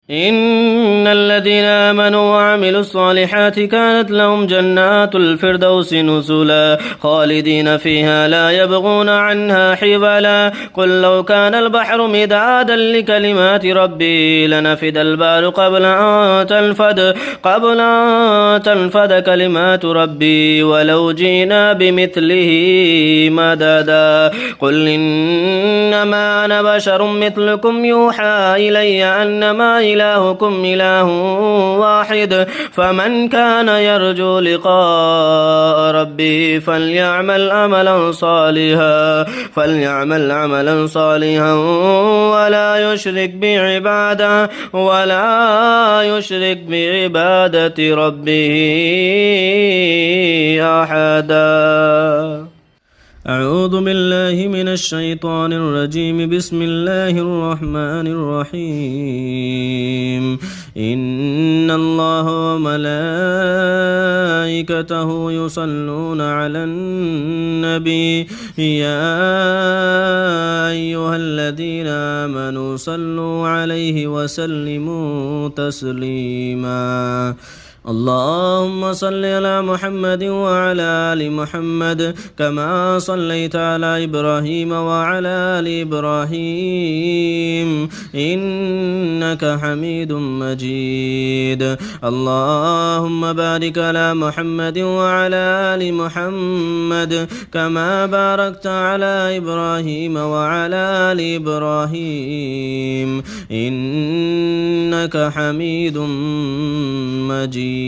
إن الذين آمنوا وعملوا الصالحات كانت لهم جنات الفردوس نزلا خالدين فيها لا يبغون عنها حولا قل لو كان البحر مدادا لكلمات ربي لنفد البحر قبل أن تنفد كلمات ربي ولو جئنا بمثله مددا قل إنما أنا بشر مثلكم يوحى إلي أنما إلهكم إله واحد فمن كان يرجو لقاء ربه فليعمل عملا صالحا ولا يشرك بعبادة ربه أحدا. أعوذ بالله من الشيطان الرجيم. بسم الله الرحمن الرحيم. إن الله وملائكته يصلون على النبي يا أيها الذين آمنوا صلوا عليه وسلموا تسليما. اللهم صل على محمد وعلى آل محمد كما صليت على إبراهيم وعلى آل إبراهيم إنك حميد مجيد. اللهم بارك على محمد وعلى آل محمد كما باركت على إبراهيم وعلى آل إبراهيم إنك حميد مجيد.